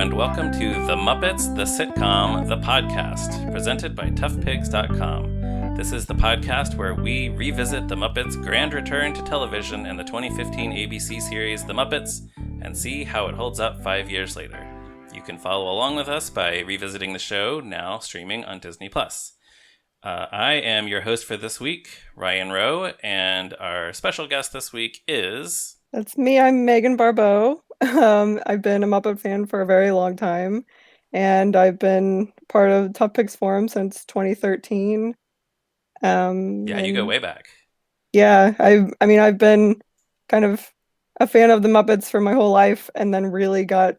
and welcome to The Muppets, the Sitcom, the podcast, presented by toughpigs.com. This is the podcast where we revisit The Muppets' grand return to television in the 2015 ABC series The Muppets and see how it holds up 5 years later. You can follow along with us by revisiting the show, now streaming on Disney+. I am your host for this week, Ryan Roe, and our special guest this week is... That's me. I'm Meagan Barbeau. I've been a Muppet fan for a very long time, and I've been part of Tough Pigs Forum since 2013. You go way back. Yeah, I've been kind of a fan of the Muppets for my whole life, and then really got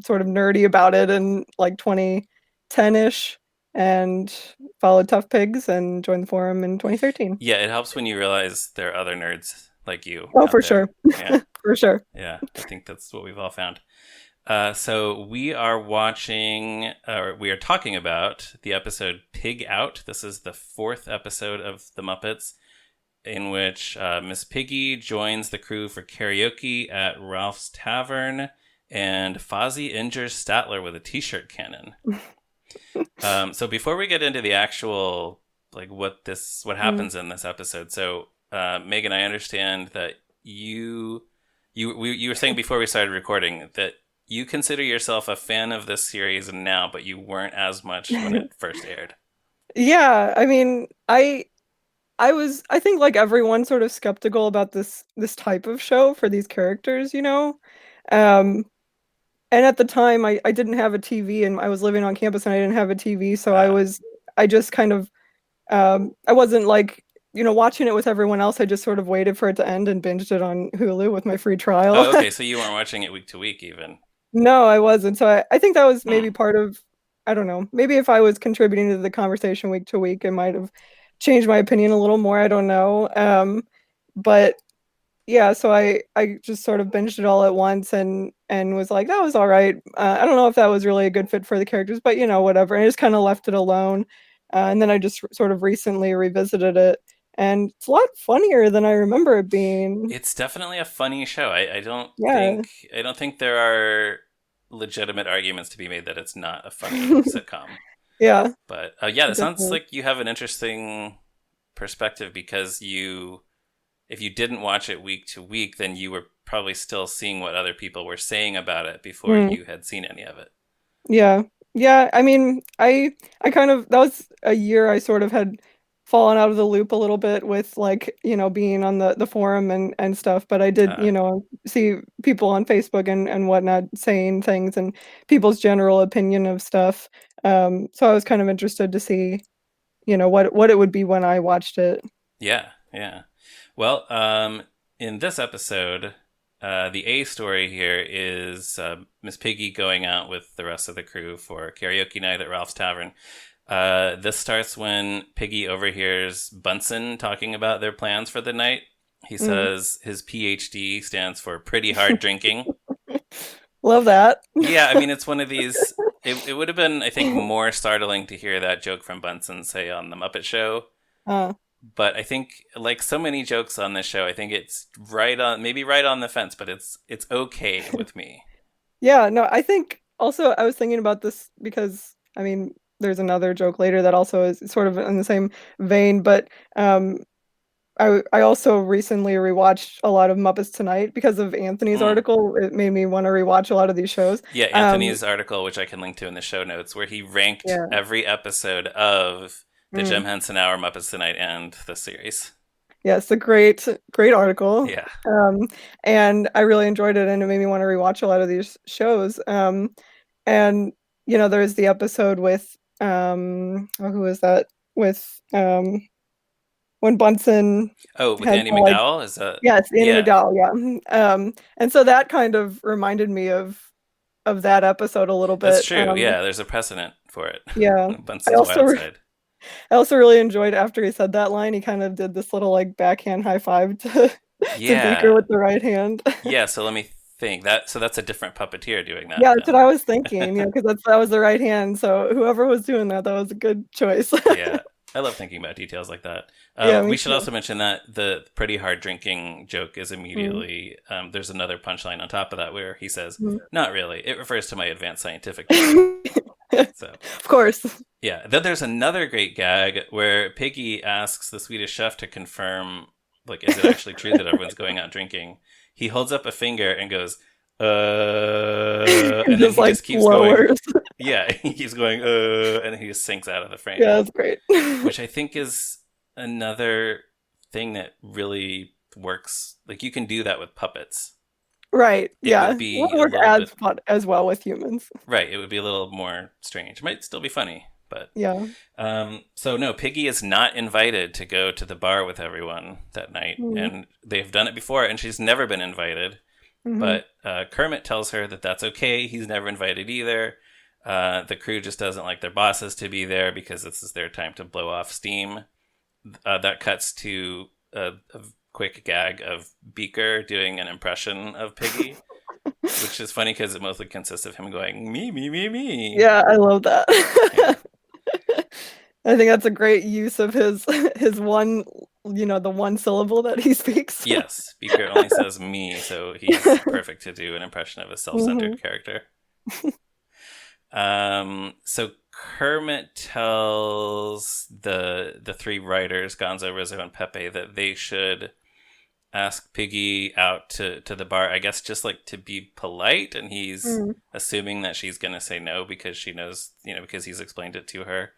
sort of nerdy about it in like 2010-ish, and followed Tough Pigs and joined the forum in 2013. Yeah, it helps when you realize there are other nerds like you. Oh, for there. sure. Yeah. For sure. Yeah, I think that's what we've all found. So we are talking about the episode Pig Out. This is the fourth episode of The Muppets, in which Miss Piggy joins the crew for karaoke at Ralph's Tavern, and Fozzie injures Statler with a t-shirt cannon. So before we get into the actual, like, what happens in this episode, so Meagan, I understand that you were saying before we started recording that you consider yourself a fan of this series now, but you weren't as much when it first aired. Yeah, I mean, I think like everyone, sort of skeptical about this type of show for these characters, you know? And at the time I didn't have a TV, and I was living on campus and I didn't have a TV, so I just kind of I wasn't like, you know, watching it with everyone else. I just sort of waited for it to end and binged it on Hulu with my free trial. Oh, okay, so you weren't watching it week to week even. No, I wasn't. So I think that was maybe part of, I don't know, maybe if I was contributing to the conversation week to week, it might have changed my opinion a little more. I don't know. But yeah, so I just sort of binged it all at once and was like, that was all right. I don't know if that was really a good fit for the characters, but you know, whatever. And I just kind of left it alone. And then I just sort of recently revisited it. And it's a lot funnier than I remember it being. It's definitely a funny show. I don't think there are legitimate arguments to be made that it's not a funny sitcom. Yeah. But that sounds like you have an interesting perspective, because if you didn't watch it week to week, then you were probably still seeing what other people were saying about it before you had seen any of it. Yeah. Yeah. I mean, I kind of, that was a year I sort of had fallen out of the loop a little bit with, like, you know, being on the forum and stuff, but I did, you know, see people on Facebook and whatnot saying things and people's general opinion of stuff. So I was kind of interested to see, you know, what it would be when I watched it. Yeah. Well, in this episode, the A story here is Miss Piggy going out with the rest of the crew for karaoke night at Ralph's Tavern. This starts when Piggy overhears Bunsen talking about their plans for the night. He says his PhD stands for pretty hard drinking. Love that. Yeah, I mean, it's one of these... It would have been, I think, more startling to hear that joke from Bunsen, say, on The Muppet Show. But I think, like so many jokes on this show, I think it's maybe right on the fence, but it's okay with me. Yeah, no, I think also I was thinking about this because, I mean, there's another joke later that also is sort of in the same vein, but I also recently rewatched a lot of Muppets Tonight because of Anthony's article. It made me want to rewatch a lot of these shows. Yeah, Anthony's article, which I can link to in the show notes, where he ranked every episode of the Jim Henson Hour, Muppets Tonight, and the series. Yes, a great article. Yeah. And I really enjoyed it, and it made me want to rewatch a lot of these shows. And you know, there's the episode with who is that? With when Bunsen. Oh, with Andy McDowell? Is that? Yes, Andy McDowell. Yeah. And so that kind of reminded me of that episode a little bit. That's true. Yeah, there's a precedent for it. Yeah. Bunsen's Wild Side. I also really enjoyed after he said that line, he kind of did this little like backhand high five to Beaker with the right hand. Yeah, so let me think. That's a different puppeteer doing that. Yeah, that's what I was thinking, you know, because that was the right hand. So whoever was doing that was a good choice. Yeah. I love thinking about details like that. Yeah, me We should too. also mention that the pretty hard drinking joke is Mm. immediately, there's another punchline on top of that where he says, Mm. not really. It refers to my advanced scientific drinking. So, Of course. yeah. Then there's another great gag where Piggy asks the Swedish chef to confirm, like, is it actually true that everyone's going out drinking? He holds up a finger and goes, and then Just he like just keeps going. lowers. Yeah, he keeps going, and then he just sinks out of the frame, Yeah, that's great. which I think is another thing that really works. Like, you can do that with puppets. Right. It would Yeah. be Won't a work little bit, as well with humans. right, it would be a little more strange. It might still be funny, but Yeah. so no, Piggy is not invited to go to the bar with everyone that night, Mm-hmm. and they've done it before, and she's never been invited. Mm-hmm. But Kermit tells her that that's okay. He's never invited either. The crew just doesn't like their bosses to be there because this is their time to blow off steam. That cuts to a quick gag of Beaker doing an impression of Piggy, which is funny because it mostly consists of him going, me, me, me, me. Yeah, I love Yeah. that. I think that's a great use of his one, the one syllable that he speaks. Yes, Beaker only says me, so he's perfect to do an impression of a self-centered Mhm. character. So Kermit tells the three writers, Gonzo, Rizzo, and Pepe, that they should ask Piggy out to the bar, I guess just like to be polite, and he's Mm. assuming that she's gonna say no because she knows, because he's explained it to her.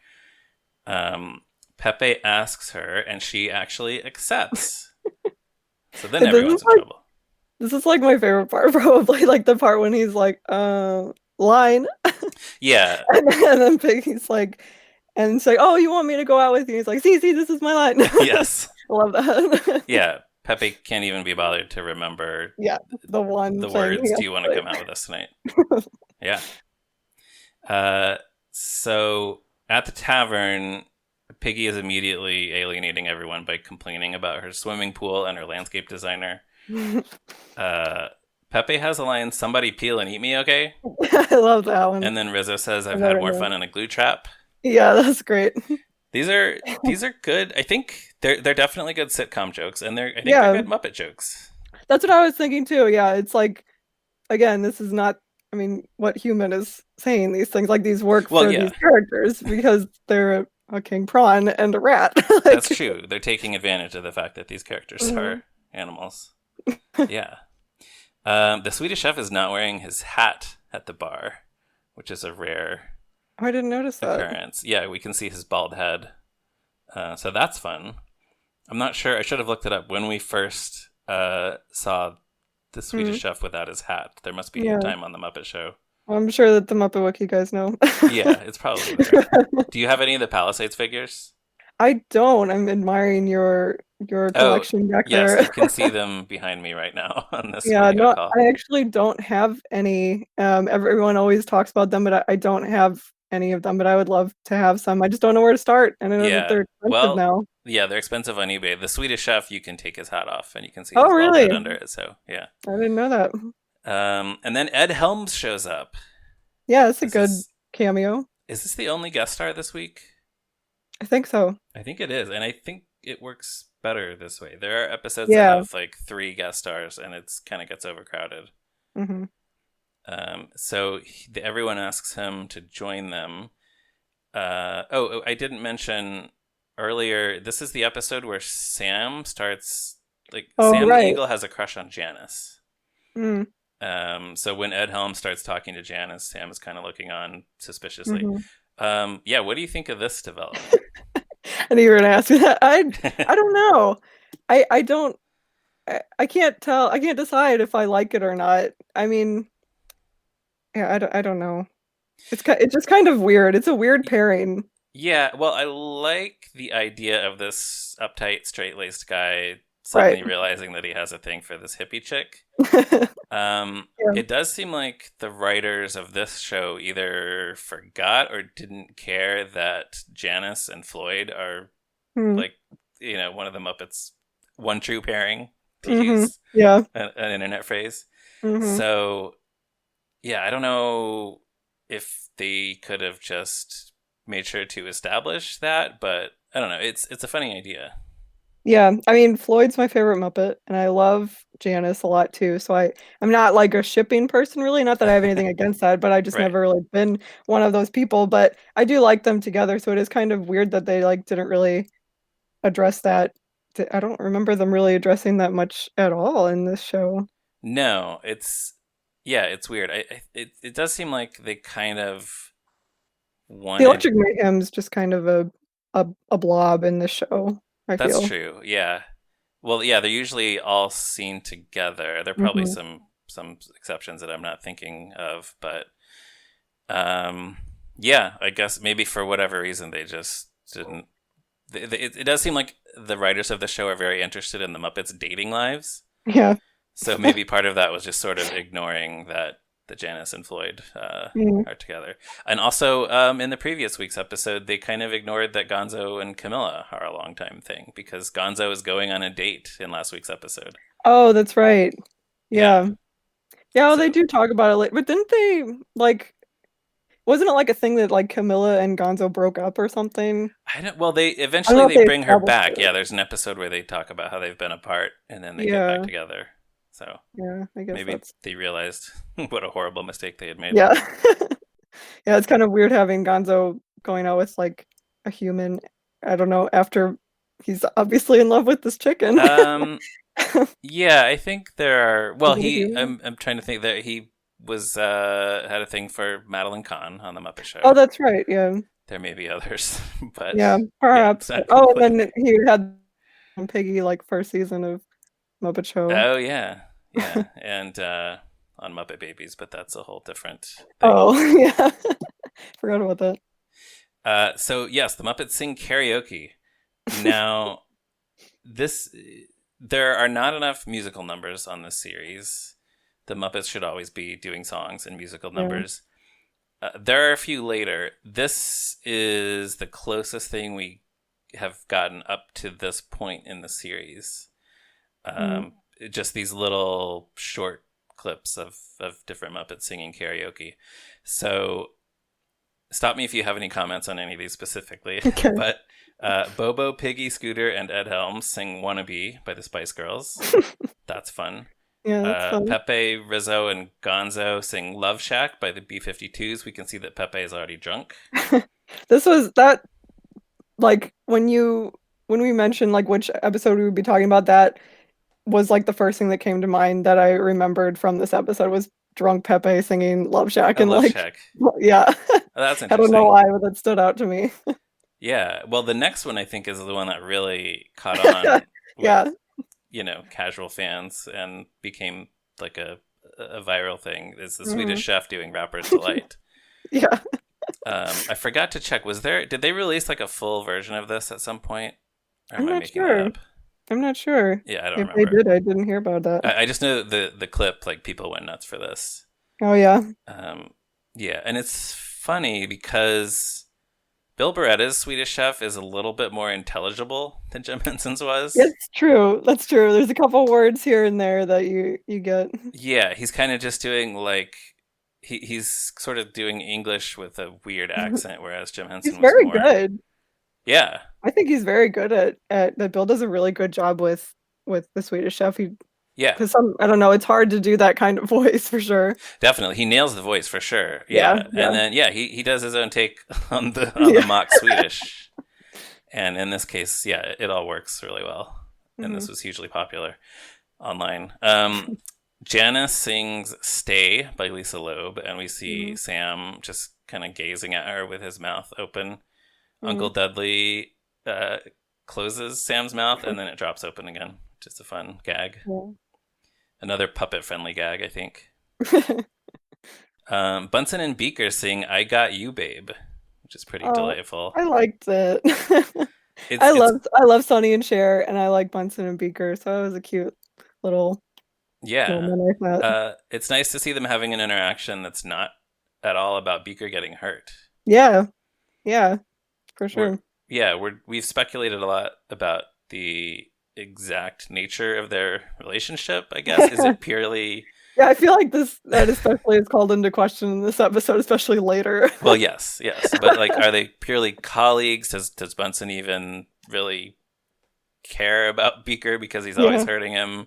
Pepe asks her, and she actually accepts. So then And everyone's in trouble. this is like my favorite part, probably like the part when he's like, line. Yeah, And then Piggy's like, and it's like, oh, you want me to go out with you? He's like, see, this is my line. yes. I love that. Yeah, Pepe can't even be bothered to remember Yeah, the one the thing. words, do you want to come out with us tonight? Yeah. Uh, so at the tavern, Piggy is immediately alienating everyone by complaining about her swimming pool and her landscape designer. Pepe has a line, somebody peel and eat me, okay? I love that one. And then Rizzo says, I've I had don't more know. fun in a glue trap. Yeah, that's great. These are good. I think they're definitely good sitcom jokes, and I think Yeah. they're good Muppet jokes. That's what I was thinking too. Yeah, it's like, again, this is not, I mean, what human is saying these things. Like, these work Well, for yeah. these characters because they're a king prawn and a rat. That's true. They're taking advantage of the fact that these characters Mhm. are animals. Yeah. The Swedish chef is not wearing his hat at the bar, which is a rare I didn't notice that. occurrence. Yeah, we can see his bald head. So that's fun. I'm not sure. I should have looked it up when we first saw the Swedish chef without his hat. There must be Yeah. a time on the Muppet Show. I'm sure that the Muppet Wiki guys know. Yeah, it's probably there. Do you have any of the Palisades figures? I don't. I'm admiring your collection back Yes, there. you can see them behind me right now on this Yeah, video no, call. I actually don't have any. Everyone always talks about them, but I don't have any of them. But I would love to have some. I just don't know where to start, and I know that they're expensive now. Yeah, they're expensive on eBay. The Swedish chef, you can take his hat off, and you can see Oh, his bald really? head under it. So yeah. I didn't know that. And then Ed Helms shows up. Yeah, it's a This good is cameo. this the only guest star this week? I think so. I think it is, and I think it works better this way. There are episodes Yeah. that have like 3 guest stars, and it's kind of gets overcrowded. Hmm. So everyone asks him to join them. I didn't mention earlier. This is the episode where Sam starts Oh, Sam right. the Eagle has a crush on Janice. Mm. So when Ed Helms starts talking to Janice, Sam is kind of looking on suspiciously. Mhm. Yeah, what do you think of this development? I knew you were gonna ask me that. I don't know. I don't. I can't tell. I can't decide if I like it or not. I mean, yeah, I don't know. It's just kind of weird. It's a weird pairing. Yeah, well, I like the idea of this uptight, straight-laced guy suddenly Right. realizing that he has a thing for this hippie chick. It does seem like the writers of this show either forgot or didn't care that Janice and Floyd are Hmm. one of the Muppets' one true pairing, to Mhm. use Yeah. an internet phrase. Mhm. So, yeah, I don't know if they could have just made sure to establish that, but I don't know. It's a funny idea. Yeah, I mean Floyd's my favorite Muppet, and I love Janice a lot too. So I'm not like a shipping person really. Not that I have anything against that, but I just Right. never really been one of those people. But I do like them together, so it is kind of weird that they like didn't really address that. I don't remember them really addressing that much at all in this show. No, it's yeah, it's weird. It does seem like they kind of The wanted. Electric Mayhem's just kind of a blob in the show, I That's feel. true. Yeah. Well, yeah, they're usually all seen together. There are probably Hmm. some exceptions that I'm not thinking of, but um, yeah, I guess maybe for whatever reason they just didn't. It does seem like the writers of the show are very interested in the Muppets' dating lives, Yeah. so maybe part of that was just sort of ignoring that the Janice and Floyd Mm. are together. And also, in the previous week's episode, they kind of ignored that Gonzo and Camilla are a long time thing because Gonzo is going on a date in last week's episode. Oh, that's right. Yeah. Yeah. Yeah, well, they So do talk about it later, but didn't they like wasn't it like a thing that like Camilla and Gonzo broke up or something? I don't. Well, they I don't eventually know if they they bring her established back. it. Yeah, there's an episode where they talk about how they've been apart and then they get back Yeah, together. So yeah, I guess maybe that's they realized what a horrible mistake they had made. yeah. Yeah, it's kind of weird having Gonzo going out with like a human. I don't know, after he's obviously in love with this chicken. Um, Yeah, I think there are. Well, Is it a human? I'm trying to think that he was had a thing for Madeline Kahn on the Muppet Oh, Show. that's right. Yeah. There may be others, but Yeah, yeah, it's perhaps. not Oh, and complete. then he had Piggy like first season of Muppet Show. Oh yeah, yeah, and on Muppet Babies, but that's a whole different thing. Oh, yeah. Forgot about that. So yes, the Muppets sing karaoke. Now, this there are not enough musical numbers on this series. The Muppets should always be doing songs and musical Yeah. numbers. There are a few later. This is the closest thing we have gotten up to this point in the series. Mm. Just these little short clips of different Muppets singing karaoke. So stop me if you have any comments on any of these specifically. Okay. But Bobo, Piggy, Scooter, and Ed Helms sing "Wannabe" by the Spice Girls. That's fun. Yeah, that's fun. Pepe, Rizzo, and Gonzo sing "Love Shack" by the B-52s. We can see that Pepe is already drunk. This was that like when we mentioned like which episode we would be talking about, that was like the first thing that came to mind that I remembered from this episode was drunk Pepe singing Love Shack Oh, and Love like Shack. yeah. Oh, that's I don't know interesting. why, but that stood out to me. Yeah. Well, the next one I think is the one that really caught on with, Yeah. casual fans and became like a viral thing. Is the Swedish Mhm. Chef doing Rapper's Delight? Yeah. I forgot to check. Did they release like a full version of this at some point? Or I'm am I not making that sure. up? I'm not sure. Yeah, I don't If they remember. did, I didn't hear about that. I just know that the clip, like people went nuts for this. Oh yeah. Um, yeah, and it's funny because Bill Beretta's Swedish Chef is a little bit more intelligible than Jim Henson's was. It's true. That's true. There's a couple words here and there that you get. Yeah, he's kind of just doing like he's sort of doing English with a weird accent, whereas Jim He's Henson was very more. good. Yeah, I think he's very good at that. Bill does a really good job with the Swedish Chef. He yeah, because some I don't know, it's hard to do that kind of voice for sure. definitely. He nails the voice for sure. Yeah, Yeah, and yeah, then yeah, he does his own take on the yeah. mock Swedish, and in this case, yeah, it all works really well, and Mhm. this was hugely popular online. Janice sings "Stay" by Lisa Loeb, and we see Mhm. Sam just kind of gazing at her with his mouth open. Uncle Mhm. Dudley uh, closes Sam's mouth, and then it drops open again. Just a fun gag. Yeah. Another puppet-friendly gag, I think. Bunsen and Beaker sing "I Got You, Babe," which is pretty Oh, delightful. I liked it. It's I love Sonny and Cher, and I like Bunsen and Beaker, so it was a cute little yeah. moment, I thought. It's nice to see them having an interaction that's not at all about Beaker getting hurt. Yeah, yeah, for We're sure. yeah, we've speculated a lot about the exact nature of their relationship, I guess. Is it purely Yeah, I feel like that especially is called into question in this episode, especially later. Well, yes, but like, are they purely colleagues? Does Bunsen even really care about Beaker because he's always Yeah. hurting him?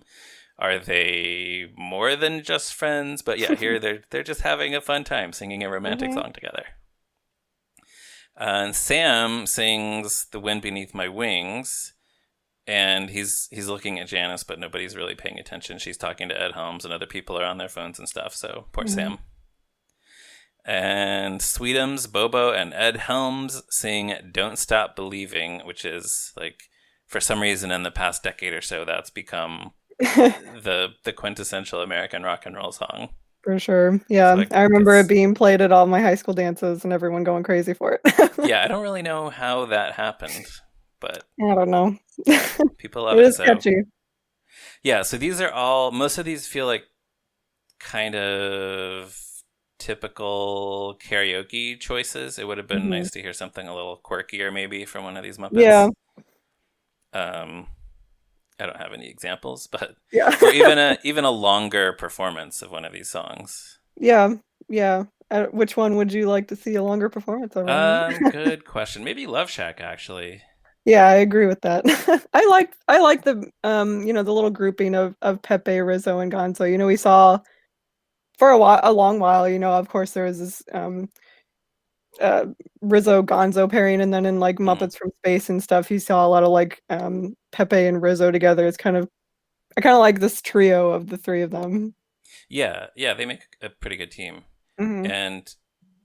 Are they more than just friends? But yeah, here they're just having a fun time singing a romantic Mhm. song together. And Sam sings "The Wind Beneath My Wings," and he's looking at Janice, but nobody's really paying attention. She's talking to Ed Helms, and other people are on their phones and stuff. So poor Mhm. Sam. And Sweetums, Bobo, and Ed Helms sing "Don't Stop Believing," which is like, for some reason in the past decade or so, that's become the quintessential American rock and roll song. For sure. So Yeah. I I remember it guess, being played at all my high school dances and everyone going crazy for it. yeah, I don't really know how that happened, but I don't know. yeah, people It love it. is So catchy. yeah, so these are all, most of these feel like kind of typical karaoke choices. It would have been Mhm. nice to hear something a little quirkier maybe from one of these Yeah. Muppets. Um, I don't have any examples, but Yeah. or even a longer performance of one of these songs. Yeah. Yeah. Which one would you like to see a longer performance of, Ryan? Good question. Maybe Love Shack actually. Yeah, I agree with that. I like the the little grouping of Pepe, Rizzo, and Gonzo. We saw for a long while, of course there was this uh Rizzo Gonzo pairing, and then in like Mhm. Muppets from Space and stuff, you saw a lot of like Pepe and Rizzo together. I kind of like this trio of the three of them. Yeah, they make a pretty good team. Hmm. And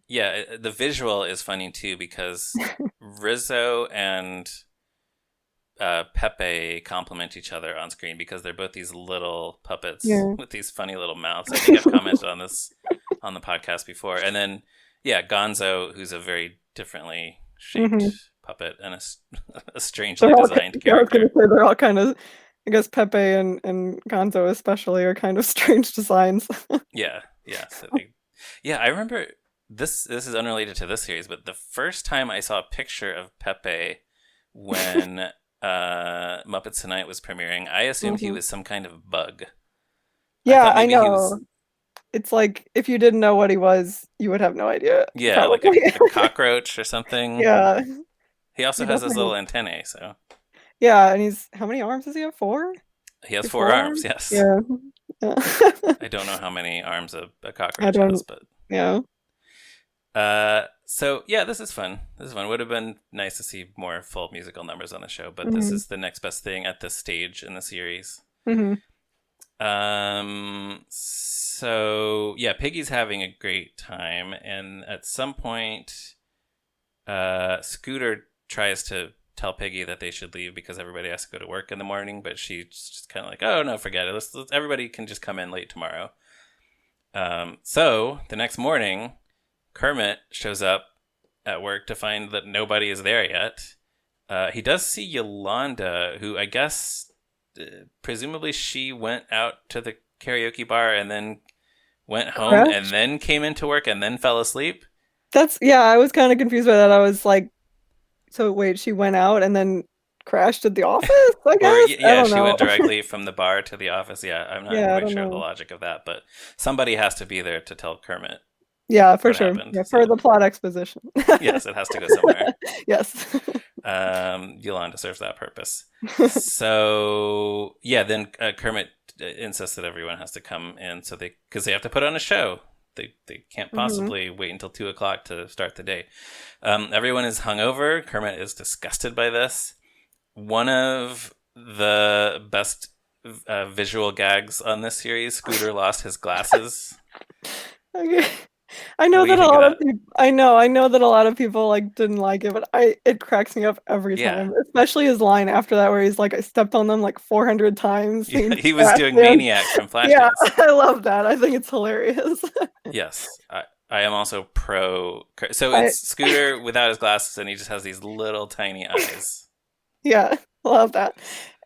yeah, the visual is funny too because Rizzo and Pepe complement each other on screen because they're both these little puppets Yeah. with these funny little mouths. I think I've commented on this on the podcast before. And then, yeah, Gonzo, who's a very differently shaped Hmm. puppet and a strangely They're all. designed I was gonna character. say they're all kind of. I guess Pepe and Gonzo especially are kind of strange designs. Yeah. Yeah, I remember this. This is unrelated to this series, but the first time I saw a picture of Pepe when Muppets Tonight was premiering, I assumed he Hmm. was some kind of bug. I Yeah, thought I maybe he was, know. It's like if you didn't know what he was, you would have no idea, yeah, like probably. a cockroach or something. Yeah, He also he has his definitely little has. antennae, so Yeah, and how many arms does he have? Four? he has Like four four arms. arms? Yes, Yeah. Yeah. I don't know how many arms a I cockroach has, don't. but Yeah. so yeah, this is fun. This is fun. Would have been nice to see more full musical numbers on the show, but this Hmm. is the next best thing at this stage in the series. Hmm. So yeah, Piggy's having a great time, and at some point, Scooter tries to tell Piggy that they should leave because everybody has to go to work in the morning, but she's just kind of like, "Oh no, forget it. Everybody can just come in late tomorrow." So the next morning, Kermit shows up at work to find that nobody is there yet. He does see Yolanda, who I guess, presumably, she went out to the karaoke bar and then went home and Crash? then came into work and then fell asleep. Yeah, I was kind of confused by that. I was like, so wait, she went out and then crashed at the office, I Or guess? I yeah, don't she know. went directly from the bar to the office. Yeah, I'm not Yeah, I quite don't sure of the know. logic of that, but somebody has to be there to tell Kermit Yeah, for what sure. happened. Yeah, for So the plot exposition. yes, it has to go somewhere. Yes. Yolanda serves that purpose. So yeah, then Kermit insists that everyone has to come in, so because they have to put on a show. They can't Hmm. possibly wait until 2 o'clock to start the day. Everyone is hungover. Kermit is disgusted by this. One of the best visual gags on this series, Scooter lost his glasses. Okay. What do you think of that? I know that a lot of people like didn't like it, but it cracks me up every Yeah, time. Especially his line after that where he's like, I stepped on them like 400 times yeah, singing he was doing Flashdance. Maniac from Yeah, Flashdance. I love that. I think it's hilarious. Yes, I am also pro. So I it's Scooter without his glasses, and he just has these little tiny eyes. Yeah, love that.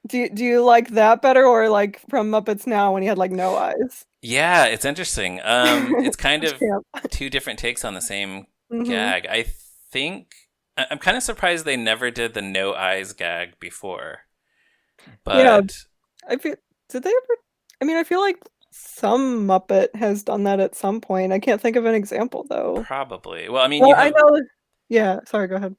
Do you like that better or like from Muppets Now when he had like no eyes? Yeah, it's interesting. It's kind Such of camp. two different takes on the same Hmm. gag. I think I'm kind of surprised they never did the no eyes gag before, Yeah, but I feel did they ever I mean I feel like some Muppet has done that at some point. I can't think of an example though. Probably. Well, I mean, you Well, I have. know. Yeah, sorry, go ahead.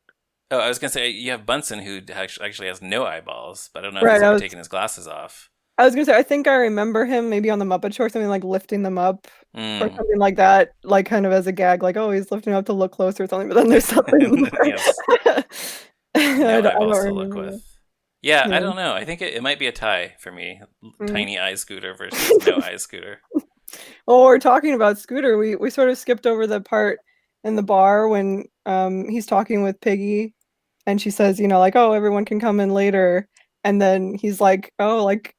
Oh, I was gonna say you have Bunsen who actually has no eyeballs, but I don't know if Right, he's ever taken his glasses off. I was gonna say I think I remember him maybe on the Muppet Show or something like lifting them up or Mm. something like that, like kind of as a gag, like oh he's lifting them up to look closer or something. But then there's something And then he more. has I no don't eyeballs to look remember that. with. Yeah, I Yeah. don't know. I think it might be a tie for me. Mm. Tiny eye scooter versus no eye scooter. Well, we're talking about Scooter. We sort of skipped over the part in the bar when he's talking with Piggy and she says, like, oh, everyone can come in later. And then he's like, oh, like,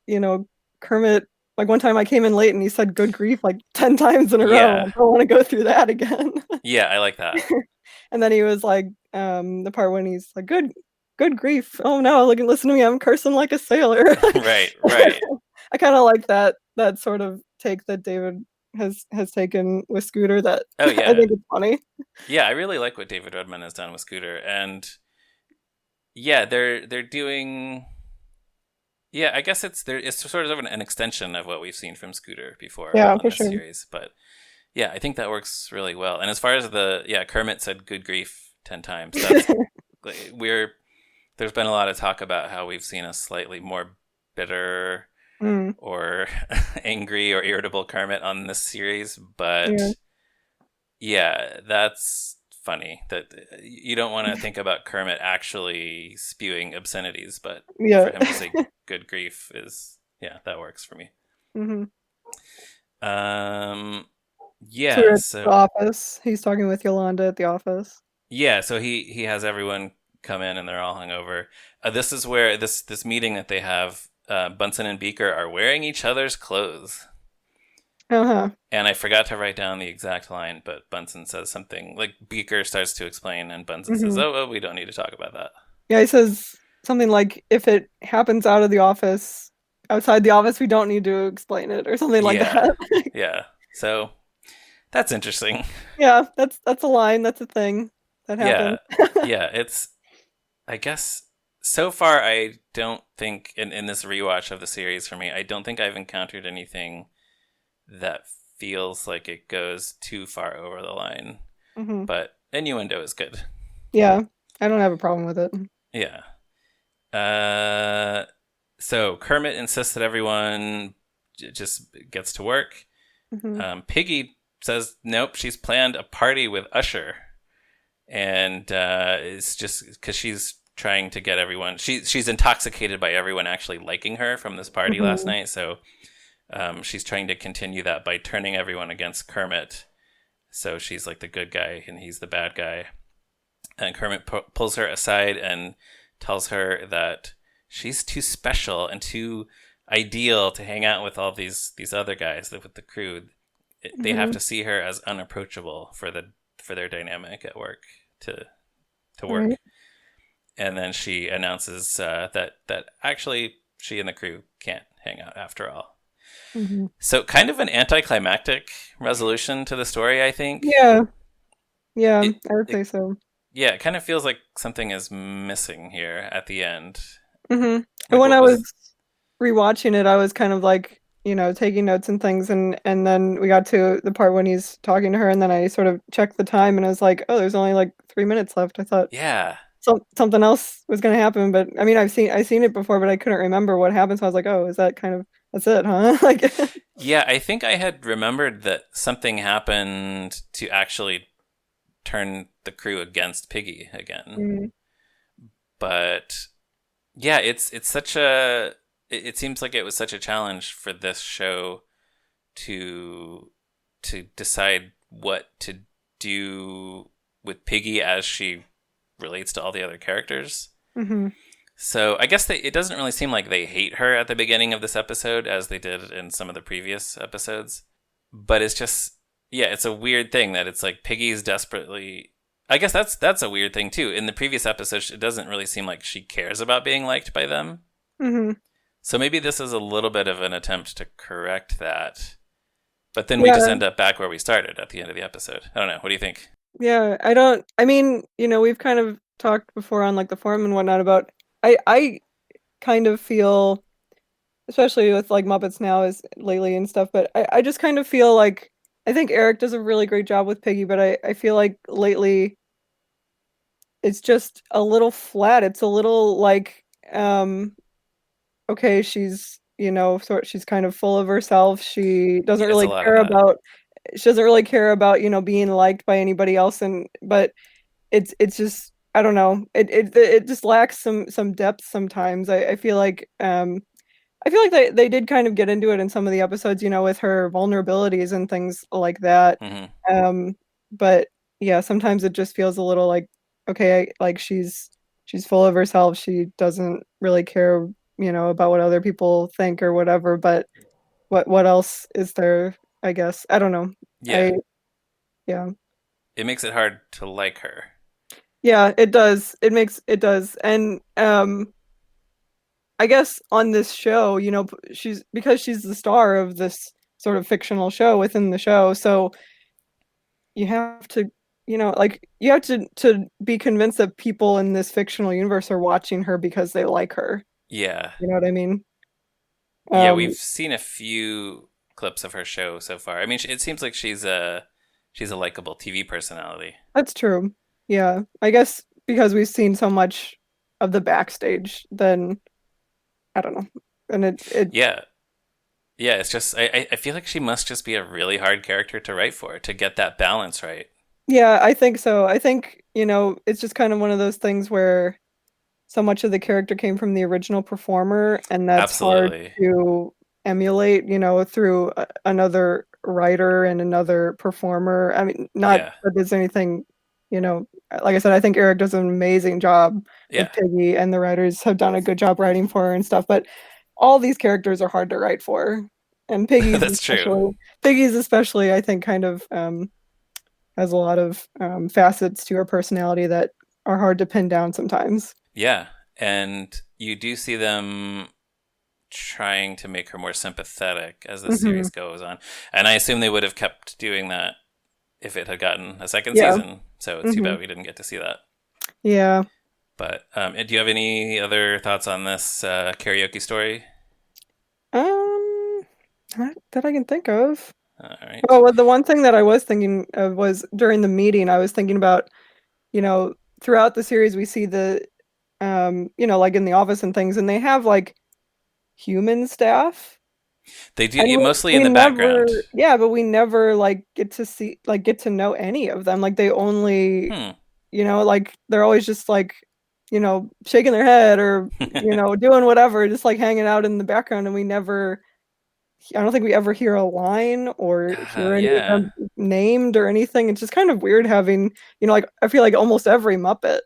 Kermit, like one time I came in late and he said good grief like 10 times in a row. Yeah. I don't want to go through that again. Yeah, I like that. And then he was like, the part when he's like, good grief. Oh no, look, listen to me, I'm cursing like a sailor. Right, right. I kind of like that sort of take that David has taken with Scooter that Oh I yeah. think it's funny. Yeah, I really like what David Redman has done with Scooter. And yeah, they're doing yeah, I guess it's sort of an extension of what we've seen from Scooter before Yeah, on for this sure. series. But yeah, I think that works really well. And as far as Kermit said good grief 10 times. That's we're there's been a lot of talk about how we've seen a slightly more bitter Mm, or angry or irritable Kermit on this series, yeah. but yeah, that's funny that you don't want to think about Kermit actually spewing obscenities, but for Yeah. him to say good grief is yeah, that works for me. Hmm. Um So yeah, we're at the so office. He's talking with Yolanda at the office. yeah, so he has everyone come in and they're all hungover. This is where this meeting that they have Bunsen and Beaker are wearing each other's clothes. Uh-huh. And I forgot to write down the exact line, but Bunsen says something like Beaker starts to explain, and Bunsen says, Hmm. "Oh, well, we don't need to talk about that." Yeah, he says something like if it happens out of the office, outside the office, we don't need to explain it or something like Yeah, that. yeah. So that's interesting. Yeah, that's a line, that's a thing that Yeah, happened. yeah. It's I guess so far I don't think in this rewatch of the series for me, I don't think I've encountered anything that feels like it goes too far over the line. Hmm. But innuendo is good. Yeah, I don't have a problem with it. Yeah. Uh, so Kermit insists that everyone just gets to work. Hmm. Piggy says nope. She's planned a party with Usher, and it's just because she's trying to get everyone. She's intoxicated by everyone actually liking her from this party last Hmm. night. So she's trying to continue that by turning everyone against Kermit. So she's like the good guy and he's the bad guy. And Kermit pulls her aside and tells her that she's too special and too ideal to hang out with all these other guys with the crew. They have Hmm. to see her as unapproachable for their dynamic at work to Right. work. And then she announces that actually she and the crew can't hang out after all. Hmm. So kind of an anticlimactic resolution to the story, I think. Yeah, yeah, It, I would it say so. yeah, it kind of feels like something is missing here at the end. Hmm. And Like when what I was was rewatching it, I was kind of like, taking notes and things, and then we got to the part when he's talking to her, and then I sort of checked the time, and I was like, oh, there's only like 3 minutes left. I thought yeah. something else was going to happen, but I mean, I've seen it before, but I couldn't remember what happened, so I was like, oh, is that kind of that's it, huh? Like, Yeah, I think I had remembered that something happened to actually turn the crew against Piggy again. mm, But yeah, it's such a it seems like it was such a challenge for this show to decide what to do with Piggy as she relates to all the other characters. mhm, So I guess it doesn't really seem like they hate her at the beginning of this episode as they did in some of the previous episodes. But it's just yeah, it's a weird thing that it's like Piggy's desperately. I guess that's a weird thing too. In the previous episode, it doesn't really seem like she cares about being liked by them. mhm. So maybe this is a little bit of an attempt to correct that. But then we just Yeah, end up back where we started at the end of the episode. I don't know. What do you think? yeah. I mean, we've kind of talked before on like the forum and whatnot about. I kind of feel especially with like Muppets now is lately and stuff. But I just kind of feel like I think Eric does a really great job with Piggy, but I feel like lately it's just a little flat. It's a little like okay, she's she's kind of full of herself. Yeah, it's a lot of that. She doesn't really care about, being liked by anybody else, and but it's just I don't know. It just lacks some depth sometimes. I feel like they did kind of get into it in some of the episodes, with her vulnerabilities and things like that. Hmm. But yeah, sometimes it just feels a little like, okay, like she's full of herself. She doesn't really care, about what other people think or whatever. But what else is there? I guess I don't know. Yeah, I yeah. it makes it hard to like her. Yeah, it does. It does. And I guess on this show, she's the star of this sort of fictional show within the show, so you have to, like you have to be convinced that people in this fictional universe are watching her because they like her. Yeah. You know what I mean? Yeah, we've Um, seen a few clips of her show so far. I mean, it seems like she's a likable TV personality. that's true. Yeah, I guess because we've seen so much of the backstage, then I don't know. And it Yeah. Yeah, it's just I feel like she must just be a really hard character to write for to get that balance right. yeah, I think so. I think, it's just kind of one of those things where so much of the character came from the original performer, and that's hard Absolutely. to emulate, through another writer and another performer. I mean, not Yeah. that there's anything, like I said, I think Eric does an amazing job Yeah. with Piggy, and the writers have done a good job writing for her and stuff, but all these characters are hard to write for. And That's true. Piggy's especially, I think, kind of has a lot of facets to her personality that are hard to pin down sometimes. Yeah. And you do see them trying to make her more sympathetic as the Hmm. series goes on. And I assume they would have kept doing that if it had gotten a second Yeah. season. So it's too Hmm. bad we didn't get to see that. Yeah. But do you have any other thoughts on this karaoke story? Um, not that I can think of. All right. Oh, well, the one thing that I was thinking of was during the meeting, I was thinking about, you know, throughout the series, we see like in the office and things, and they have like human staff. They do And mostly in we the background. never, yeah, but we never like get to know any of them. Like they only, Hmm. like they're always just like, shaking their head or, doing whatever, just like hanging out in the background. And I don't think we ever hear a line or hear any of Yeah. them named or anything. It's just kind of weird having, like I feel like almost every Muppet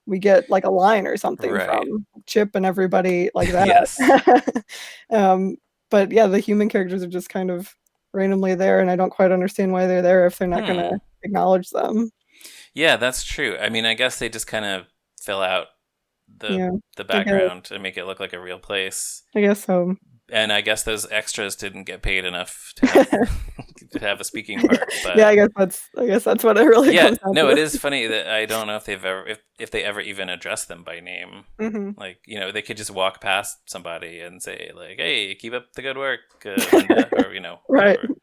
we get like a line or something Right. from Chip and everybody like Yes. that. um, but yeah, the human characters are just kind of randomly there, and I don't quite understand why they're there if they're not going to Hmm. acknowledge them. Yeah, that's true. I mean, I guess they just kind of fill out the Yeah, the I guess background and make it look like a real place. I guess so. And I guess those extras didn't get paid enough to have to have a speaking part. Yeah, But I guess that's what it really yeah, comes down no, it to. is funny that I don't know if they've ever if they ever even address them by name. Hmm. Like, they could just walk past somebody and say like, "Hey, keep up the good work, Linda," or Right. whatever.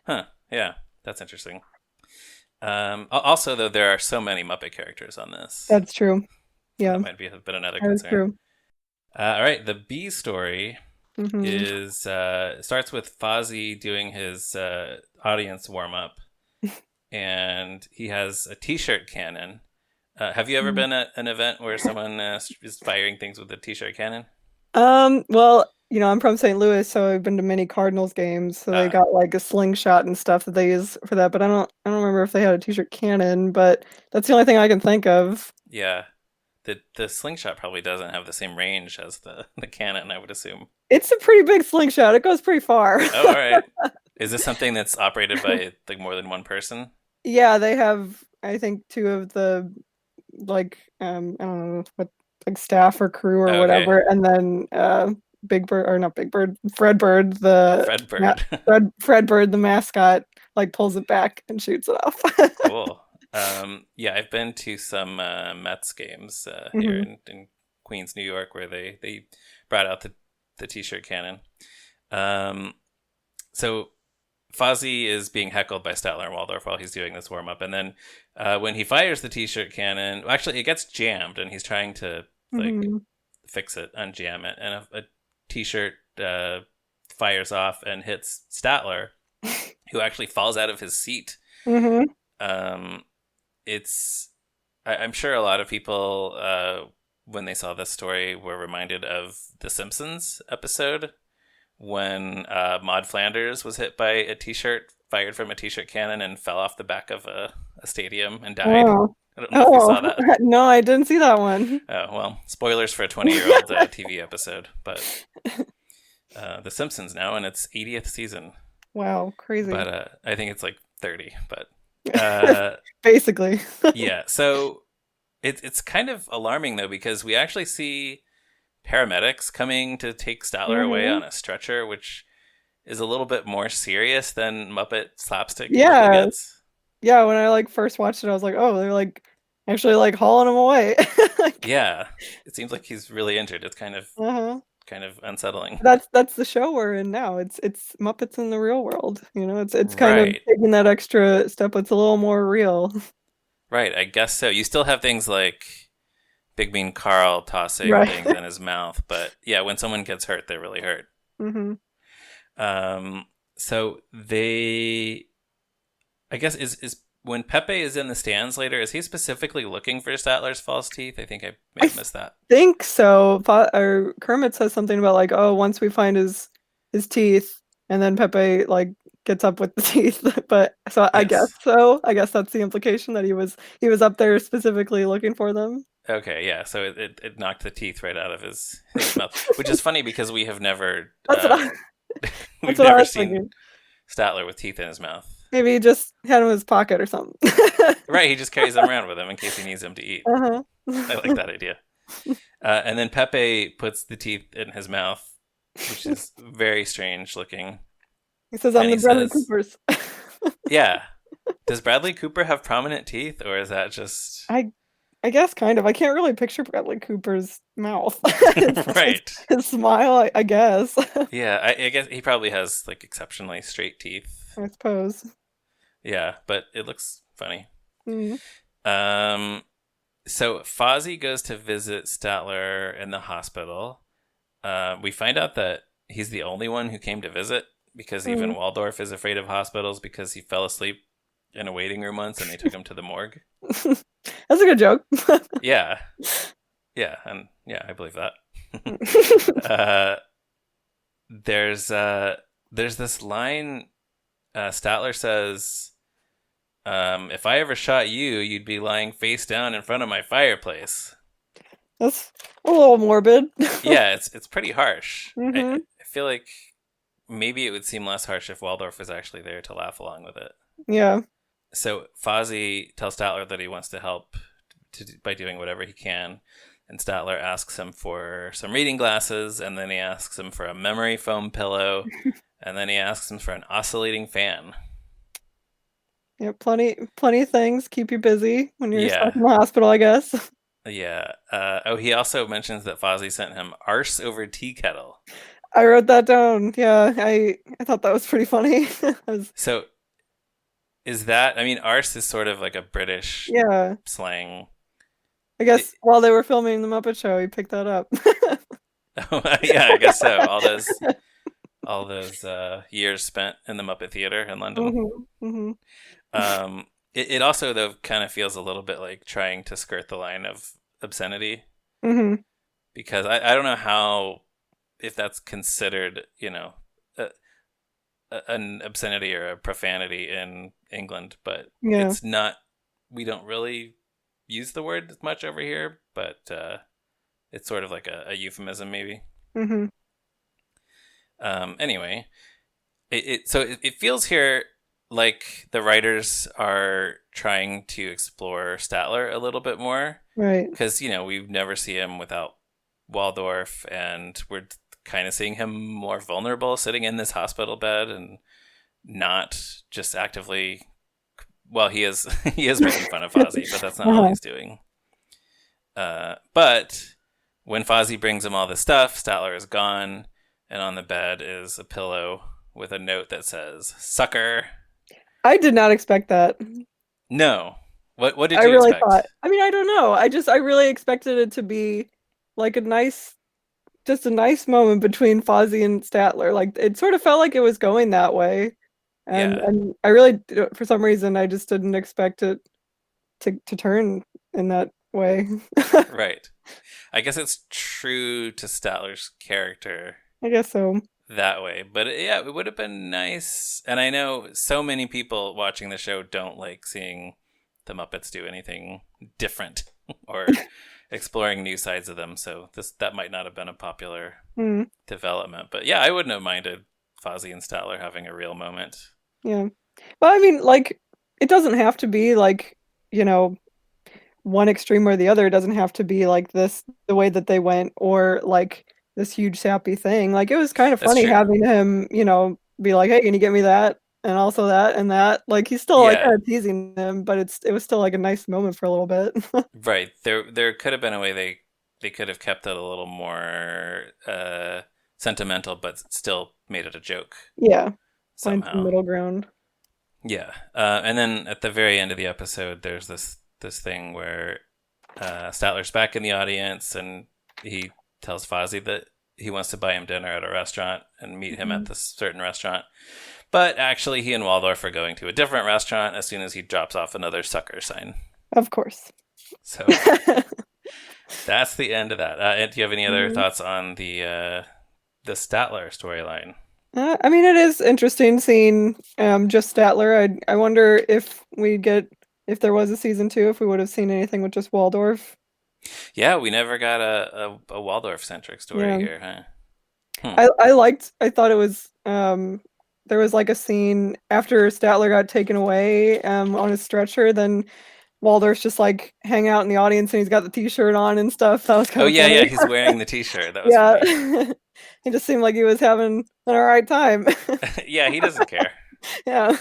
Huh? Yeah, that's interesting. Also, though, there are so many Muppet characters on this. That's true. Yeah, That might be a bit another that is concern. true. All right, the B story Hmm. is starts with Fozzie doing his audience warm up, and he has a T-shirt cannon. Have you ever been at an event where someone is firing things with a T-shirt cannon? Well, I'm from St. Louis, so I've been to many Cardinals games. So they Uh, got like a slingshot and stuff that they use for that. But I don't remember if they had a t-shirt cannon. But that's the only thing I can think of. yeah, the slingshot probably doesn't have the same range as the cannon, I would assume. It's a pretty big slingshot. It goes pretty far. Oh, all right. Is this something that's operated by like more than one person? Yeah, they have I think two of the like I don't know what like staff or crew or Oh, okay, whatever, and then Big Bird or not Big Bird, Fred Bird, Fredbird. Fred Bird, the mascot, like pulls it back and shoots it off. Cool. Yeah, I've been to some Mets games here Hmm. in Queens, New York, where they brought out the t-shirt cannon. So Fozzie is being heckled by Statler and Waldorf while he's doing this warm up, and then when he fires the t-shirt cannon, well, actually it gets jammed, and he's trying to like Mm-hmm. fix it, unjam it, and a t-shirt fires off and hits Statler, who actually falls out of his seat. Mm-hmm. Um, it's I'm sure a lot of people when they saw this story were reminded of the Simpsons episode when Maud Flanders was hit by a t-shirt fired from a t-shirt cannon and fell off the back of a stadium and died. Oh. I don't know if you saw that. No, I didn't see that one. Oh, well, spoilers for a 20-year-old TV episode, but The Simpsons now in its 80th season. Wow, crazy. But I think it's like 30, but basically. yeah, so it's kind of alarming though, because we actually see paramedics coming to take Statler away on a stretcher, which is a little bit more serious than Muppet slapstick usually gets. Yeah, when I like first watched it, I was like, oh, they're like actually like hauling him away. Yeah, it seems like he's really injured. It's kind of kind of unsettling. That's the show we're in now. It's Muppets in the real world. You know, it's kind of taking that extra step. It's a little more real. Right, I guess so. You still have things like Big Bean Carl tossing things in his mouth, but yeah, when someone gets hurt, they're really hurt. So I guess is when Pepe is in the stands later, is he specifically looking for Statler's false teeth? I think I may have missed that. I think so. Or Kermit says something about like, oh, once we find his teeth, and then Pepe like gets up with the teeth. But so yes. I guess so. I guess that's the implication, that he was up there specifically looking for them. Okay, yeah. So it knocked the teeth right out of his mouth, which is funny because we have never we've never seen Statler with teeth in his mouth. Maybe he just had him in his pocket or something. Right, he just carries them around with him in case he needs them to eat. I like that idea. And then Pepe puts the teeth in his mouth, which is very strange looking. He says, "I'm the Bradley Coopers." Yeah. Does Bradley Cooper have prominent teeth, or is that just... I guess kind of. I can't really picture Bradley Cooper's mouth. Right. His smile, I guess. Yeah, I guess he probably has like exceptionally straight teeth. I suppose. Yeah, but it looks funny. Mm-hmm. So Fozzie goes to visit Statler in the hospital. We find out that he's the only one who came to visit, because even Waldorf is afraid of hospitals because he fell asleep in a waiting room once and they took him to the morgue. That's a good joke. Yeah. Yeah, and yeah, I believe that. There's this line Statler says, if I ever shot you, you'd be lying face down in front of my fireplace. That's a little morbid. Yeah, it's pretty harsh. Mm-hmm. I feel like maybe it would seem less harsh if Waldorf was actually there to laugh along with it. Yeah. So Fozzie tells Statler that he wants to help by doing whatever he can. And Statler asks him for some reading glasses, and then he asks him for a memory foam pillow, and then he asks him for an oscillating fan. Yeah, plenty of things keep you busy when you're stuck in the hospital, I guess. Yeah. He also mentions that Fozzie sent him arse over tea kettle. I wrote that down. Yeah, I thought that was pretty funny. So, is that... I mean, arse is sort of like a British slang. I guess while they were filming the Muppet Show, he picked that up. Yeah, I guess so. All those years spent in the Muppet Theatre in London. Mm-hmm. Mm-hmm. It also, though, kind of feels a little bit like trying to skirt the line of obscenity. Mm-hmm. Because I don't know if that's considered, an obscenity or a profanity in England, but it's not... We don't really use the word as much over here, but it's sort of like a euphemism, maybe. Mm-hmm. Anyway, it feels here like the writers are trying to explore Statler a little bit more, right? Because we never see him without Waldorf, and we're kind of seeing him more vulnerable, sitting in this hospital bed, and not just actively. Well, he is making fun of Fozzie, but that's not all he's doing. But when Fozzie brings him all this stuff, Statler is gone. and on the bed is a pillow with a note that says "sucker." I did not expect that. No, what I did you really expect? thought. I mean, I don't know. I really expected it to be like just a nice moment between Fozzie and Statler. Like it sort of felt like it was going that way, Yeah, and I really, for some reason, I just didn't expect it to turn in that way. right. I guess it's true to Statler's character I guess so. that way. But yeah, it would have been nice. And I know so many people watching the show don't like seeing the Muppets do anything different or exploring new sides of them. So that might not have been a popular Hmm. development. But yeah, I wouldn't have minded Fozzie and Statler having a real moment. Yeah. Well, I mean, like, it doesn't have to be like, you know, one extreme or the other. It doesn't have to be like this, the way that they went, or like this huge sappy thing. Like, it was kind of That's funny true. having him, be like, hey, can you get me that? And also that and that. Like, he's still like Yeah, kind of teasing them, but it was still like a nice moment for a little bit. right. There could have been a way they could have kept it a little more sentimental, but still made it a joke Yeah, find some somehow. middle ground. Yeah, and then at the very end of the episode, there's this thing where Statler's back in the audience, and he tells Fozzie that he wants to buy him dinner at a restaurant and meet him at Mhm. this certain restaurant. But actually, he and Waldorf are going to a different restaurant as soon as he drops off another sucker sign. Of course. So that's the end of that. And do you have any other Mhm. thoughts on the Statler storyline? I mean, it is interesting seeing just Statler. I wonder if there was a season two, if we would have seen anything with just Waldorf. Yeah, we never got a Waldorf centric story Yeah, here, huh? Hmm. I thought it was there was like a scene after Statler got taken away on his stretcher, then Waldorf's just like hang out in the audience and he's got the t-shirt on and stuff. That was Oh kind of yeah, yeah, funny. he's wearing the T-shirt. That was Yeah. funny. He just seemed like he was having an all right time. Yeah, he doesn't care. Yeah.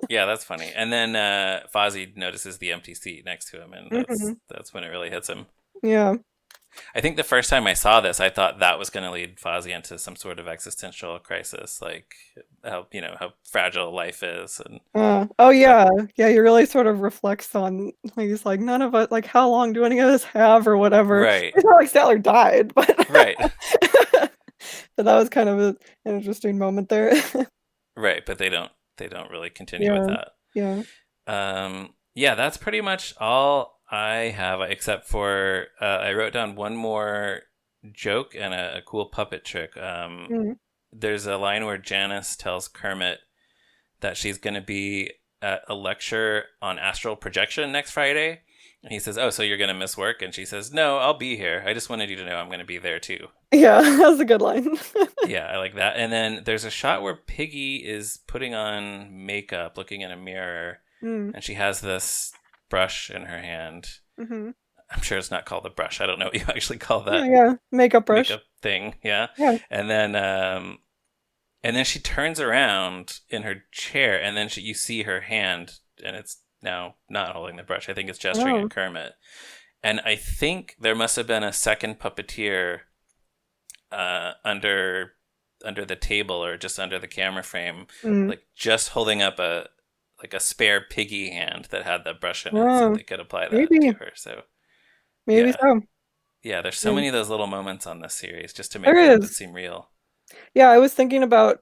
Yeah, that's funny. And then Fozzie notices the empty seat next to him, and Hmm. that's when it really hits him. Yeah. I think the first time I saw this, I thought that was going to lead Fozzie into some sort of existential crisis, like how fragile life is, and Oh but yeah, yeah. He really sort of reflects on like he's like none of us like how long do any of us have or whatever. right, It's not like Statler died, but right, but that was kind of an interesting moment there. right. But they don't really continue with Yeah, that. yeah. Yeah, that's pretty much all I have, except for I wrote down one more joke and a cool puppet trick. Mm. There's a line where Janice tells Kermit that she's going to be at a lecture on astral projection next Friday. And he says, "Oh, so you're going to miss work?" And she says, "No, I'll be here. I just wanted you to know I'm going to be there too." Yeah, that was a good line. Yeah, I like that. And then there's a shot where Piggy is putting on makeup, looking in a mirror, Mm. and she has this brush in her hand. Hmm. I'm sure it's not called a brush. I don't know what you actually call Yeah, that yeah. Makeup brush. makeup thing. Yeah. Yeah. And then she turns around in her chair, and then you see her hand, and it's now not holding the brush. I think it's gesturing Oh. at Kermit. And I think there must have been a second puppeteer under the table or just under the camera frame, Mm. like just holding up a spare Piggy hand that had the brush in it, so Oh, they could apply that to maybe. her. So Maybe yeah, so. yeah. There's so Yeah. many of those little moments on this series just to There make the Muppets is. seem real. Yeah, I was thinking about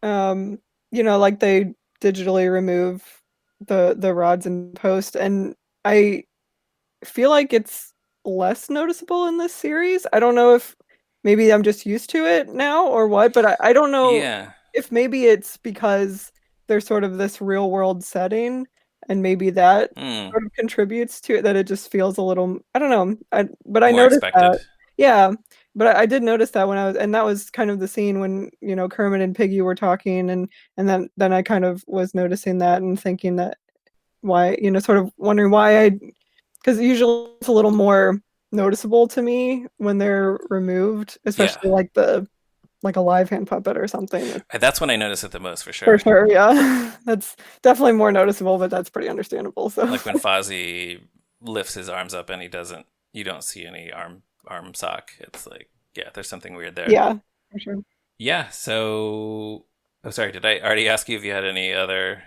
um, like they digitally remove the rods in post, and I feel like it's less noticeable in this series. I don't know if maybe I'm just used to it now or what, but I don't know Yeah. if maybe it's because there's sort of this real world setting and maybe that Hmm. sort of contributes to it that it just feels a little I don't know. But I More noticed expected. that. Yeah. But I did notice that when and that was kind of the scene when, Kermit and Piggy were talking and then I kind of was noticing that and thinking that why, sort of wondering why because usually it's a little more noticeable to me when they're removed, Yeah. especially like a live hand puppet or something. That's when I notice it the most for For sure. sure, yeah. That's definitely more noticeable, but that's pretty understandable. So Like when Fozzie lifts his arms up and you don't see any arm sock. It's like, yeah, there's something weird there. yeah, for sure. Yeah. So, oh, sorry. Did I already ask you if you had any other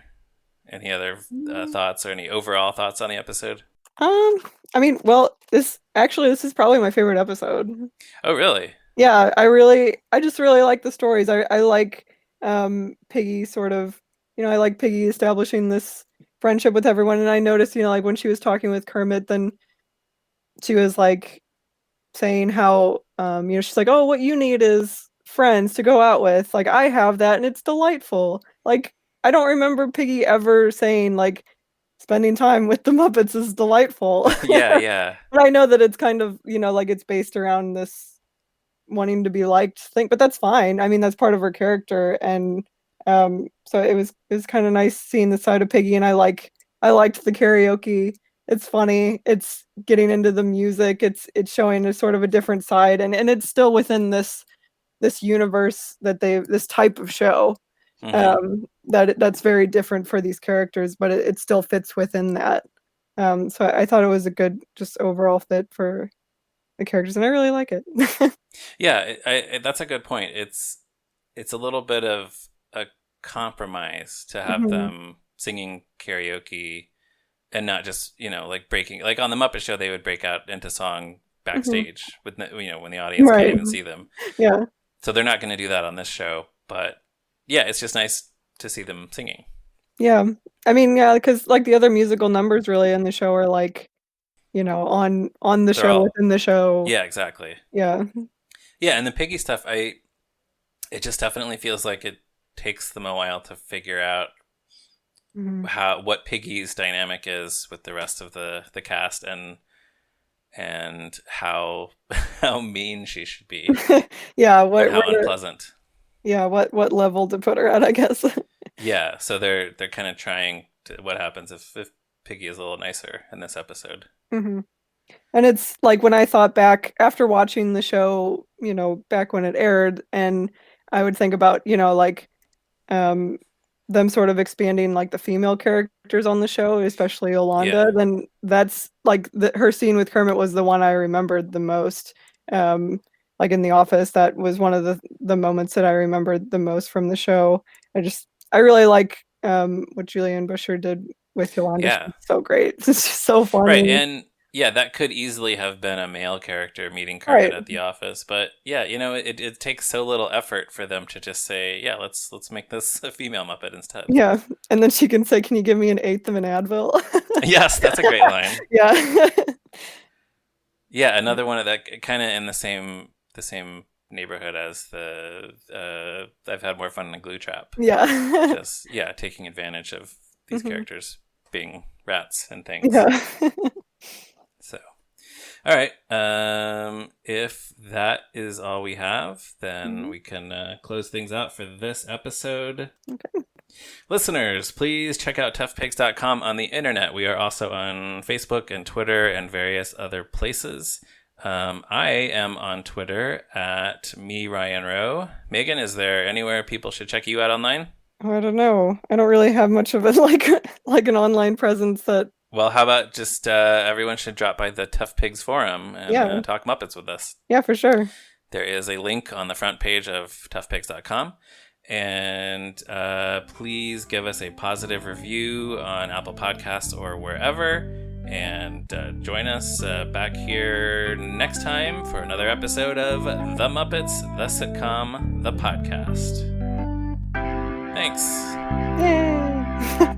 thoughts or any overall thoughts on the episode? Um, I mean, well, this is probably my favorite episode. Oh, really? Yeah, I just really like the stories. I like Piggy sort of, I like Piggy establishing this friendship with everyone. And I noticed, like when she was talking with Kermit, then she was like saying how, she's like, oh, what you need is friends to go out with. Like I have that, and it's delightful. Like I don't remember Piggy ever saying like spending time with the Muppets is delightful. Yeah, yeah. But I know that it's kind of, like it's based around this wanting to be liked thing, but that's fine. I mean, that's part of her character, and so it was kind of nice seeing the side of Piggy, and I liked the karaoke. It's funny. It's getting into the music. It's showing a sort of a different side, and it's still within this universe that this type of show Hmm. that's very different for these characters, but it still fits within that. So I thought it was a good just overall fit for the characters, and I really like it. Yeah, that's a good point. It's a little bit of a compromise to have Mhm. them singing karaoke and not just like breaking like on the Muppet Show they would break out into song Mhm. backstage with when the audience can't Right. even see them. Yeah. So they're not going to do that on this show, but yeah, it's just nice to see them singing. Yeah. I mean, yeah, because like the other musical numbers really in the show are like, on the They're show all within the show. yeah, exactly. Yeah. Yeah, and the Piggy stuff, it just definitely feels like it takes them a while to figure out Mhm. what Piggy's dynamic is with the rest of the cast and how how mean she should be Yeah, or how unpleasant. what level to put her at, I guess. Yeah, so they're kind of trying to what happens if Piggy is a little nicer in this episode. hmm And it's like when I thought back after watching the show, back when it aired, and I would think about, like um them sort of expanding like the female characters on the show, especially Yeah. Yolanda, then that's like her scene with Kermit was the one I remembered the most. Um like in the office, that was one of the moments that I remembered the most from the show. I really like what Julianne Busher did with Yolanda. Yeah. She's so great. It's just so Right. funny. And yeah, that could easily have been a male character meeting Kermit Right. at the office, but yeah, it takes so little effort for them to just say, "Yeah, let's make this a female Muppet instead." Yeah. And then she can say, "Can you give me an eighth of an Advil?" Yes, that's a great line. Yeah. Yeah, another one of that kind of in the same neighborhood as the I've had more fun in a glue trap. Yeah. Just yeah, taking advantage of these Mhm. characters being rats and things. Yeah. So, all right. If that is all we have, then Mhm. we can close things out for this episode. Okay. Listeners, please check out toughpigs.com on the internet. We are also on Facebook and Twitter and various other places. I am on Twitter at me Ryan Roe. Megan, is there anywhere people should check you out online? Oh, I don't know. I don't really have much of it like an online presence that Well, how about just everyone should drop by the Tough Pigs forum and yeah. talk Muppets with us. Yeah, for sure. There is a link on the front page of toughpigs.com. And please give us a positive review on Apple Podcasts or wherever. And join us back here next time for another episode of The Muppets, the Sitcom, the podcast. Thanks. Yay.